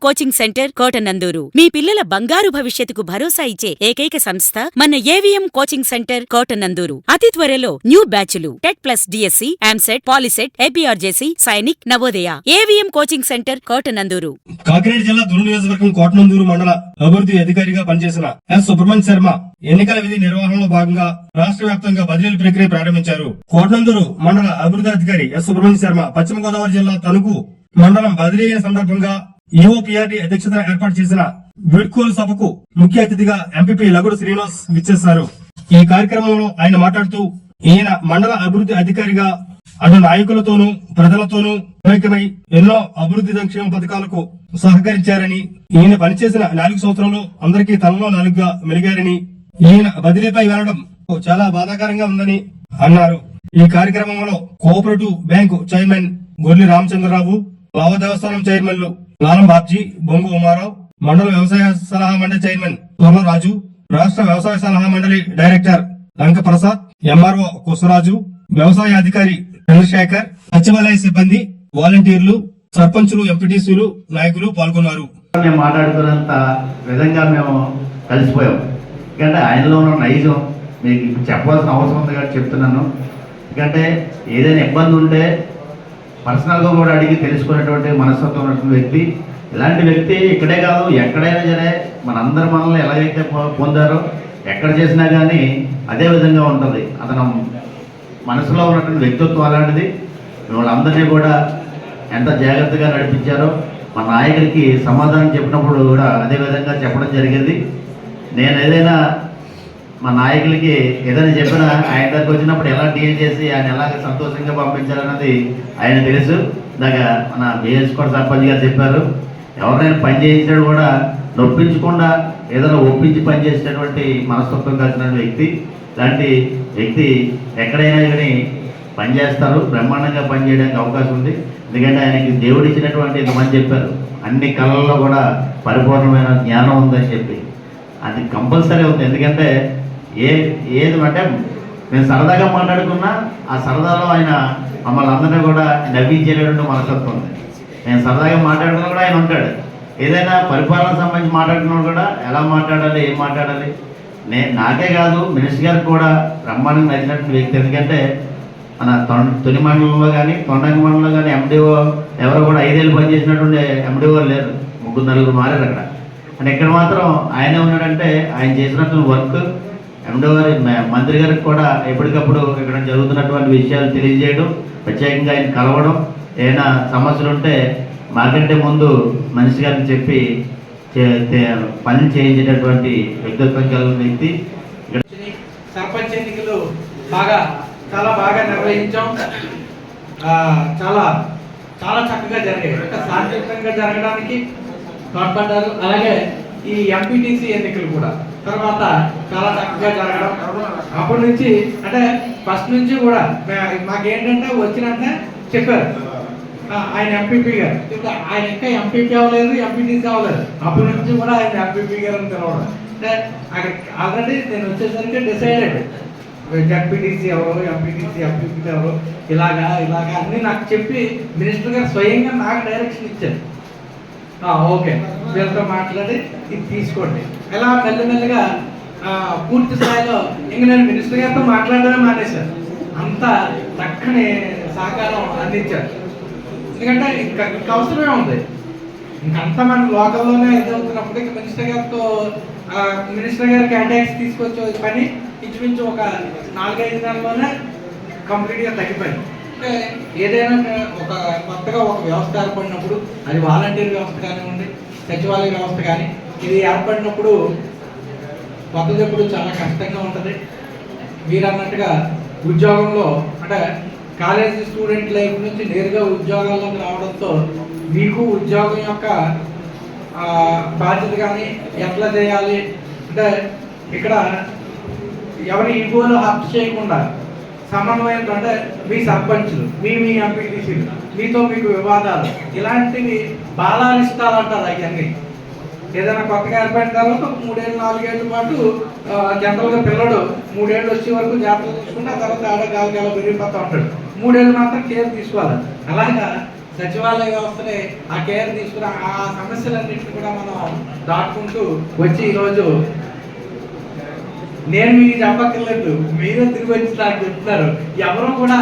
Coaching centre Kotananduru మీ పిల్లల బంగారు భవిష్యత్తుకు భరోసా ఇచ్చే ఏకైక సంస్థ మన ఏవిఎం కోచింగ్ సెంటర్ కోటనందూరు. అతి త్వరలో న్యూ బ్యాచ్లు TET plus DSC, EAMCET, POLYCET, APRJC, Sainik, Navodaya. AVM coaching centre Kotananduru. Kakinada జిల్లా దుర్గ నియోజకవర్గం కోటనందూరు మండల అభివృద్ధి అధికారిగా పనిచేసిన ఎస్ సుబ్రహ్మణ్య శర్మ ఎన్నికల విధి నిర్వహణలో భాగంగా రాష్ట్ర వ్యాప్తంగా బదిలీల ప్రక్రియ ప్రారంభించారు. కోటనందూరు మండల అభివృద్ధి అధికారి ఎస్ సుబ్రహ్మణ్య శర్మ పశ్చిమ గోదావరి జిల్లా తణుకు మండలం బదిలీ అయిన సందర్భంగా ఈఓపీఆర్డీ అధ్యక్షతన ఏర్పాటు చేసిన వీడ్కోలు సభకు ముఖ్య అతిథిగా ఎంపీపీ లగుడు శ్రీనివాస్ విచ్చేశారు. ఈ కార్యక్రమంలో ఆయన మాట్లాడుతూ ఈయన మండల అభివృద్ధి అధికారిగా అటు నాయకులతోనూ ప్రజలతోనూ ఏకమై ఎన్నో అభివృద్ధి సంక్షేమ పథకాలకు సహకరించారని, ఈయన పనిచేసిన 4 సంవత్సరంలో అందరికీ తనలో 4గా మెలిగారని, ఈయన బదిలీపై వెళ్లడం చాలా బాధాకరంగా ఉందని అన్నారు. ఈ కార్యక్రమంలో cooperative bank chairman Gorli Ramachandrarao, బావ దేవస్థానం చైర్మన్లు లాలం బాబ్జీ, బొంగు ఉమారావు, మండల వ్యవసాయ సలహా మండలి చైర్మన్ రాజు, రాష్ట్ర వ్యవసాయ సలహా మండలి డైరెక్టర్ లంక ప్రసాద్, ఎంఆర్ఓ కుసరాజు, వ్యవసాయ అధికారి చంద్రశేఖర్, సచివాలయ సిబ్బంది, వాలంటీర్లు, సర్పంచులు, ఎంపీటీసీలు, నాయకులు పాల్గొన్నారు. మేము మాట్లాడుతున్నంత విధంగా మేము కలిసిపోయాం. ఎందుకంటే ఆయనలో ఉన్న నైజం మీకు చెప్పాల్సిన అవసరం ఉంది కాబట్టి చెప్తున్నాను. ఎందుకంటే ఏదైనా ఇబ్బంది ఉంటే పర్సనల్గా కూడా అడిగి తెలుసుకునేటువంటి మనస్తత్వం ఉన్నటువంటి వ్యక్తి. ఇలాంటి వ్యక్తి ఇక్కడే కాదు ఎక్కడైనా సరే మనందరూ మనల్ని ఎలాగైతే పొందారో ఎక్కడ చేసినా కానీ అదే విధంగా ఉంటుంది. అతను మనసులో ఉన్నటువంటి వ్యక్తిత్వం అలాంటిది. వాళ్ళందరినీ కూడా ఎంత జాగ్రత్తగా నడిపించారో మా నాయకుడికి సమాధానం చెప్పినప్పుడు కూడా అదే విధంగా చెప్పడం జరిగింది. నేను ఏదైనా మా నాయకులకి ఏదైనా చెప్పినా ఆయన దగ్గరకు వచ్చినప్పుడు ఎలా డీల్ చేసి ఆయన ఎలాగ సంతోషంగా పంపించాలన్నది ఆయన తెలుసు. ఇందాక మన బిఎస్ కూడా సర్పంచ్ గారు చెప్పారు, ఎవరైనా పని చేయించాడు కూడా నొప్పించకుండా ఏదైనా ఒప్పించి పనిచేసేటటువంటి మనస్తత్వం కలిసిన వ్యక్తి. ఇలాంటి వ్యక్తి ఎక్కడైనా కానీ పనిచేస్తారు, బ్రహ్మాండంగా పనిచేయడానికి అవకాశం ఉంది. ఎందుకంటే ఆయనకి దేవుడు ఇచ్చినటువంటి ఇంతమంది చెప్పారు, అన్ని కళల్లో కూడా పరిపూర్ణమైన జ్ఞానం ఉందని చెప్పి అది కంపల్సరీ ఉంది. ఎందుకంటే ఏది అంటే మేము సరదాగా మాట్లాడుకున్నా ఆ సరదాలో ఆయన మమ్మల్ని అందరినీ కూడా నవ్వించేటటువంటి మనస్తత్వం ఉంది. నేను సరదాగా మాట్లాడుకున్నా కూడా ఆయన ఉంటాడు. ఏదైనా పరిపాలన సంబంధించి మాట్లాడుకున్నా కూడా ఎలా మాట్లాడాలి, ఏం మాట్లాడాలి, నాకే కాదు మినిస్టర్ గారికి కూడా బ్రహ్మాండంగా నచ్చినటువంటి వ్యక్తి. ఎందుకంటే మన తొలి మండలంలో కానీ తొండంగి మండలంలో కానీ ఎండిఓ ఎవరు కూడా 5 ఏళ్ళు పనిచేసినటువంటి ఎండిఓ లేరు, 3-4 మారారు అక్కడ. అంటే ఇక్కడ మాత్రం ఆయనే ఉన్నాడంటే ఆయన చేసినటువంటి వర్క్ ఎండిఓ మంత్రి గారికి కూడా ఎప్పటికప్పుడు ఇక్కడ జరుగుతున్నటువంటి విషయాలు తెలియజేయడం, ప్రత్యేకంగా ఆయన కలవడం, ఏదైనా సమస్యలు ఉంటే మాకంటే ముందు మనిషి గారిని చెప్పి పని చేయించేటటువంటి వ్యక్తిత్వం కలిగిన వ్యక్తి. సర్పంచ్ ఎన్నికలు చాలా బాగా నిర్వహించాం. చాలా చాలా చక్కగా జరిగాయి. శాంతియుతంగా జరగడానికి తోడ్పడ్డారు. అలాగే ఈ ఎంపీటీసీ ఎన్నికలు కూడా తర్వాత చాలా చక్కగా జరగడం. అప్పటి నుంచి అంటే ఫస్ట్ నుంచి కూడా మాకేంటంటే వచ్చినంటే చెప్పారు ఆయన ఎంపీపీ గారు, ఆయన ఇంకా ఎంపీపీ అవ్వలేదు, ఎంపీటీసీ అవ్వలేదు, అప్పటి నుంచి కూడా ఆయన ఎంపీపీ గారు అని పిలవడం. అంటే అక్కడ ఆల్రెడీ నేను వచ్చేసరికి డిసైడెడ్ ఎంపీటీసీ ఎవరు, ఎంపీటీసీ ఎంపీపీ ఎవరు, ఇలాగా అన్నీ నాకు చెప్పి మినిస్టర్ గారు స్వయంగా నాకు డైరెక్షన్ ఇచ్చారు. ఓకే వీళ్ళతో మాట్లాడి ఇది తీసుకోండి. ఎలా మెల్లమెల్లగా పూర్తి స్థాయిలో ఇంక నేను మినిస్టర్ గారితో మాట్లాడడమే మానేశాను. అంత చక్కని సహకారం అందించారు. ఎందుకంటే ఇంకా అవసరమే ఉంది. ఇంకంతా మన లోకల్లోనే ఎదురవుతున్నప్పుడు ఇక మినిస్టర్ గారి కాంటాక్ట్స్ తీసుకొచ్చే పని ఇంచుమించు ఒక 4-5 నెలల్లోనే కంప్లీట్గా తగ్గిపోయింది. అంటే ఏదైనా ఒక కొత్తగా ఒక వ్యవస్థ ఏర్పడినప్పుడు అది వాలంటీర్ వ్యవస్థ కానివ్వండి, సచివాలయ వ్యవస్థ కానీ ఇది ఏర్పడినప్పుడు కొత్తదప్పుడు చాలా కష్టంగా ఉంటుంది. మీరు అన్నట్టుగా ఉద్యోగంలో అంటే కాలేజీ స్టూడెంట్ లైఫ్ నుంచి నేరుగా ఉద్యోగాల్లోకి రావడంతో మీకు ఉద్యోగం యొక్క బాధ్యత కానీ ఎట్లా చేయాలి అంటే ఇక్కడ ఎవరి ఈగోలో హర్ట్ చేయకుండా సమన్వయంతో అంటే మీ సర్పంచులు, మీ ఎంపీటీసీలు, మీతో మీకు వివాదాలు ఇలాంటివి బాలాలు ఇస్తారంటారు. అవన్నీ ఏదైనా కొత్తగా ఏర్పడిన తర్వాత 3-4 ఏళ్ళ పాటు జనరల్గా పిల్లడు 3 ఏళ్ళు వచ్చే వరకు జాగ్రత్తలు తీసుకుంటే ఆ తర్వాత ఆడ గాలి పెరిగిపోతూ ఉంటాడు. 3 ఏళ్ళు మాత్రం కేర్ తీసుకోవాలి. అలాగా సచివాలయ వ్యవస్థని ఆ కేర్ తీసుకుని ఆ సమస్యలన్నింటినీ కూడా మనం దాటుకుంటూ వచ్చి ఈరోజు నేను మీకు చెప్పక్కర్లేదు, మీరే తిరిగి వచ్చి నాకు చెప్తున్నారు. ఎవరు కూడా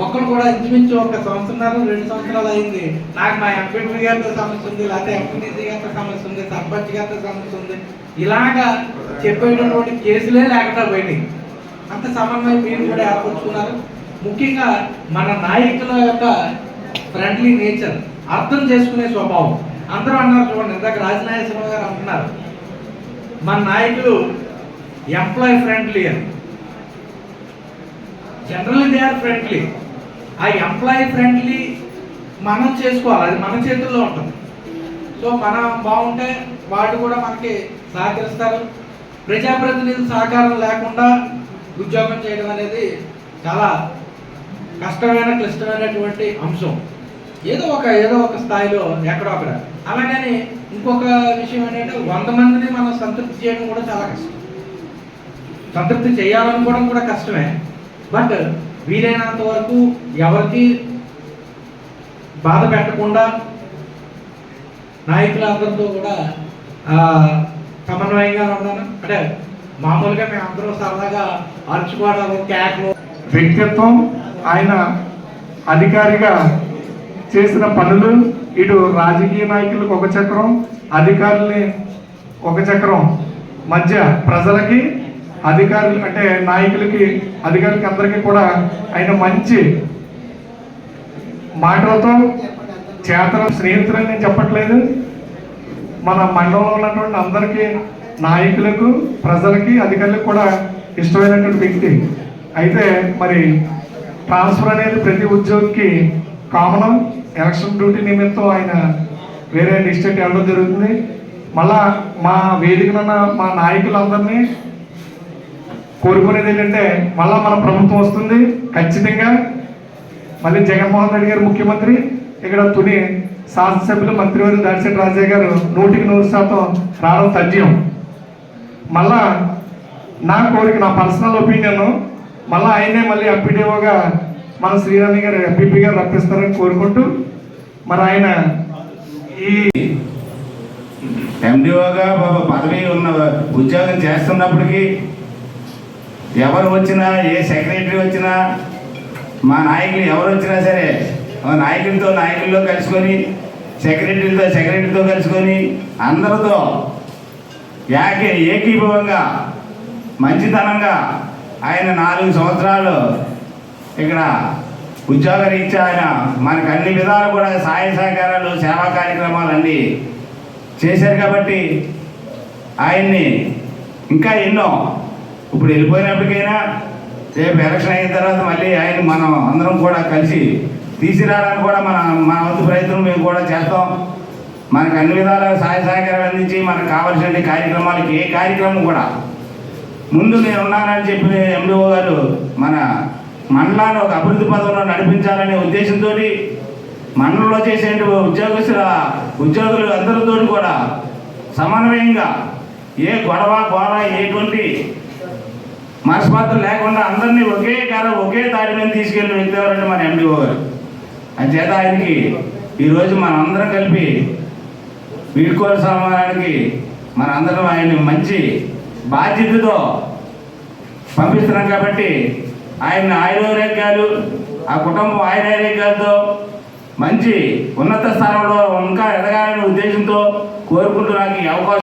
ఒక్కరు కూడా ఇంచుమించు 1 సంవత్సరం 2 సంవత్సరాలు అయింది నాకు మా ఎంపీ గారితో సమస్య ఉంది, లేకపోతే ఎంపీటీసీ గారితో సమస్య ఉంది, సర్పంచ్ గారితో సమస్య ఉంది, ఇలాగా చెప్పేటటువంటి కేసులే లేకుండా పోయినాయి. అంత సమన్వయం మీరు కూడా ఏర్పరచుకున్నారు. ముఖ్యంగా మన నాయకుల యొక్క ఫ్రెండ్లీ నేచర్, అర్థం చేసుకునే స్వభావం. అందరూ అన్నారు చూడండి, ఇందాక రాజనాగేశ్వరరావు గారు అంటున్నారు మన నాయకులు ఎంప్లాయ్ ఫ్రెండ్లీ అని. Generally they are friendly. ఆ ఎంప్లాయీ ఫ్రెండ్లీ మనం చేసుకోవాలి, అది మన చేతుల్లో ఉంటుంది. సో మనం బాగుంటే వాళ్ళు కూడా మనకి సహకరిస్తారు. ప్రజాప్రతినిధుల సహకారం లేకుండా ఉద్యోగం చేయడం అనేది చాలా కష్టమైన క్లిష్టమైనటువంటి అంశం. ఏదో ఒక స్థాయిలో ఎక్కడో అక్కడ. అలాగని ఇంకొక విషయం ఏంటంటే 100 మందిని మనం సంతృప్తి చేయడం కూడా చాలా కష్టం. సంతృప్తి చేయాలనుకోవడం కూడా కష్టమే. బట్ వీలైనంత వరకు ఎవరికి బాధ పెట్టకుండా నాయకులందరితో కూడా సమన్వయంగా ఉన్నాను. అంటే మామూలుగా మేము అందరూ సరదాగా అరుచుకోవడాలు, క్యాక్లు. వ్యక్తిత్వం, ఆయన అధికారిగా చేసిన పనులు, ఇటు రాజకీయ నాయకులకు ఒక చక్రం, అధికారులని ఒక చక్రం, మధ్య ప్రజలకి అధికారులు అంటే నాయకులకి అధికారులకి అందరికీ కూడా ఆయన మంచి మాటలతో చేతల స్నేహితులని నేను చెప్పట్లేదు. మన మండలంలో ఉన్నటువంటి అందరికీ నాయకులకు, ప్రజలకి, అధికారులకు కూడా ఇష్టమైనటువంటి వ్యక్తి. అయితే మరి ట్రాన్స్ఫర్ అనేది ప్రతి ఉద్యోగికి కామన్. ఎలక్షన్ డ్యూటీ నిమిత్తం ఆయన వేరే డిస్ట్రిక్ట్ వెళ్ళడం జరుగుతుంది. మళ్ళా మా వేదికనున్న మా నాయకులందరినీ కోరుకునేది ఏంటంటే, మళ్ళా మన ప్రభుత్వం వస్తుంది ఖచ్చితంగా. మళ్ళీ జగన్మోహన్ రెడ్డి గారు ముఖ్యమంత్రి, ఇక్కడ తుని శాసనసభ్యులు మంత్రివర్యులు దాడిశెట్టి రాజయ్య గారు 100% రావడం తథ్యం. మళ్ళా నా కోరిక, నా పర్సనల్ ఒపీనియన్, మళ్ళీ ఆయనే మళ్ళీ ఎంపీడీఓగా మన శ్రీరాణి గారు ఎంపీపీ గారు రప్పిస్తారని కోరుకుంటూ, మరి ఆయన ఈ ఎండిఓగా పదవి ఉన్న ఉద్యోగం చేస్తున్నప్పటికీ ఎవరు వచ్చినా, ఏ సెక్రటరీ వచ్చినా, మా నాయకులు ఎవరు వచ్చినా సరే నాయకుల్లో కలుసుకొని, సెక్రటరీతో కలుసుకొని, అందరితో ఏకీభవంగా మంచితనంగా ఆయన 4 సంవత్సరాలు ఇక్కడ ఉద్యోగరీత్యా ఆయన మనకు అన్ని విధాలు కూడా సహాయ సహకారాలు, సేవా కార్యక్రమాలు అన్నీ చేశారు. కాబట్టి ఆయన్ని ఇంకా ఎన్నో ఇప్పుడు వెళ్ళిపోయినప్పటికైనా రేపు ఎలక్షన్ అయిన తర్వాత మళ్ళీ ఆయన మనం అందరం కూడా కలిసి తీసుకురావడానికి కూడా మన వంతు ప్రయత్నం మేము కూడా చేస్తాం. మనకు అన్ని విధాల సహాయ సహకారాలు అందించి మనకు కావాల్సిన కార్యక్రమాలకి ఏ కార్యక్రమం కూడా ముందు నేను ఉన్నానని చెప్పిన ఎండిఓ గారు మన మండలాన్ని ఒక అభివృద్ధి పదంలో నడిపించాలనే ఉద్దేశంతో మండలంలో చేసే ఉద్యోగులు అందరితో కూడా సమన్వయంగా ఏ గొడవ ఎటువంటి మనస్పర్ధలు లేకుండా అందరినీ ఒకే తాడి మీద తీసుకెళ్ళిన వ్యక్తి ఎవరంటే మన ఎండిఓ గారు. అంచేత ఆయనకి ఈరోజు మనం అందరం కలిపి వీడ్కోలు సమానానికి మన అందరం ఆయన మంచి బాధ్యతతో పంపిస్తున్నాం. కాబట్టి ఆయన ఆయుర్వేద్యాలు, ఆ కుటుంబం ఆయుర్వేద్యాలతో మంచి ఉన్నత స్థానంలో ఇంకా ఎదగాలనే ఉద్దేశంతో కోరుకుంటూ నాకు ఈ అవకాశం